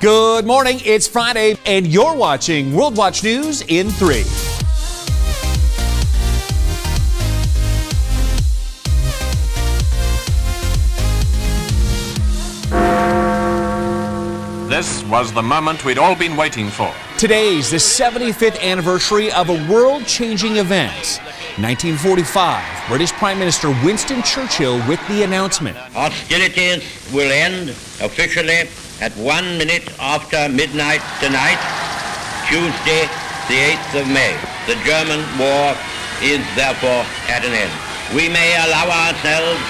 Good morning, it's Friday, and you're watching World Watch News in 3. This was the moment we'd all been waiting for. Today's the 75th anniversary of a world-changing event. 1945, British Prime Minister Winston Churchill with the announcement. Hostilities will end officially at 1 minute after midnight tonight, Tuesday, the 8th of May. The German war is therefore at an end. We may allow ourselves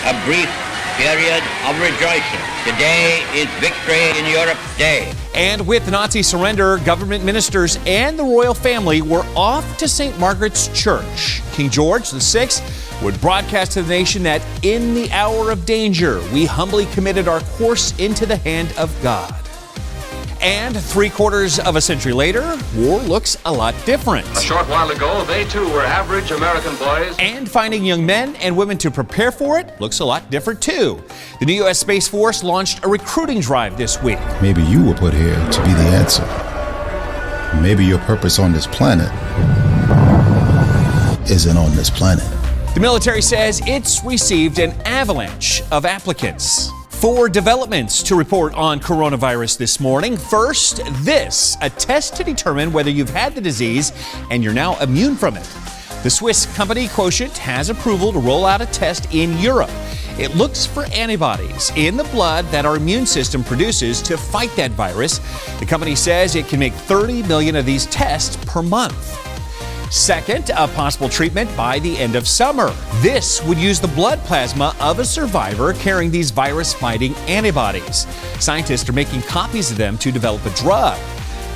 a brief period of rejoicing. Today is Victory in Europe Day. And with the Nazi surrender, government ministers and the royal family were off to St. Margaret's Church. King George VI would broadcast to the nation that in the hour of danger, we humbly committed our course into the hand of God. And 3/4 of a century later, war looks a lot different. A short while ago, they too were average American boys. And finding young men and women to prepare for it looks a lot different too. The new U.S. Space Force launched a recruiting drive this week. Maybe you were put here to be the answer. Maybe your purpose on this planet isn't on this planet. The military says it's received an avalanche of applicants. 4 developments to report on coronavirus this morning. First, a test to determine whether you've had the disease and you're now immune from it. The Swiss company Quotient has approval to roll out a test in Europe. It looks for antibodies in the blood that our immune system produces to fight that virus. The company says it can make 30 million of these tests per month. Second, a possible treatment by the end of summer. This would use the blood plasma of a survivor carrying these virus-fighting antibodies. Scientists are making copies of them to develop a drug.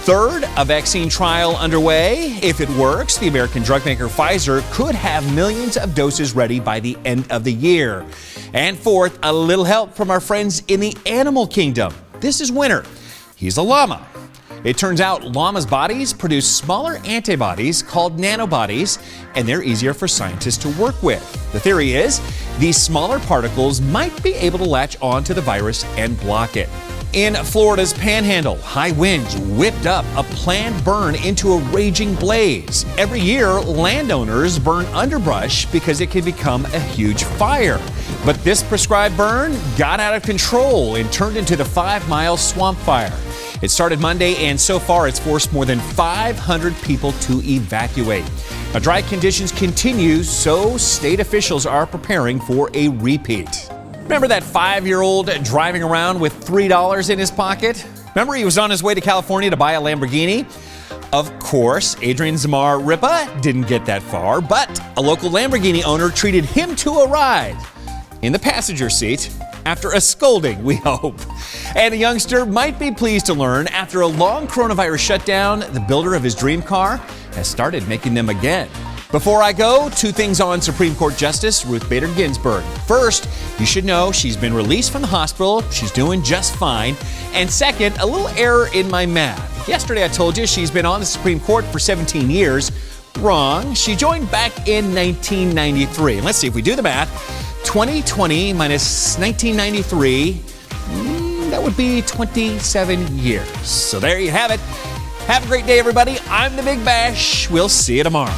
Third, a vaccine trial underway. If it works, the American drug maker Pfizer could have millions of doses ready by the end of the year. And fourth, a little help from our friends in the animal kingdom. This is Winter. He's a llama. It turns out llamas' bodies produce smaller antibodies called nanobodies, and they're easier for scientists to work with. The theory is these smaller particles might be able to latch onto the virus and block it. In Florida's Panhandle, high winds whipped up a planned burn into a raging blaze. Every year, landowners burn underbrush because it can become a huge fire. But this prescribed burn got out of control and turned into the 5-mile swamp fire. It started Monday, and so far it's forced more than 500 people to evacuate. Now, dry conditions continue, so state officials are preparing for a repeat. Remember that 5-year-old driving around with $3 in his pocket? Remember he was on his way to California to buy a Lamborghini? Of course, Adrian Zamar Ripa didn't get that far, but a local Lamborghini owner treated him to a ride in the passenger seat. After a scolding, we hope. And a youngster might be pleased to learn after a long coronavirus shutdown, the builder of his dream car has started making them again. Before I go, 2 things on Supreme Court Justice Ruth Bader Ginsburg. First, you should know she's been released from the hospital. She's doing just fine. And second, a little error in my math. Yesterday I told you she's been on the Supreme Court for 17 years. Wrong. She joined back in 1993. And let's see if we do the math. 2020 minus 1993, that would be 27 years. So there you have it. Have a great day, everybody. I'm the Big Bash. We'll see you tomorrow.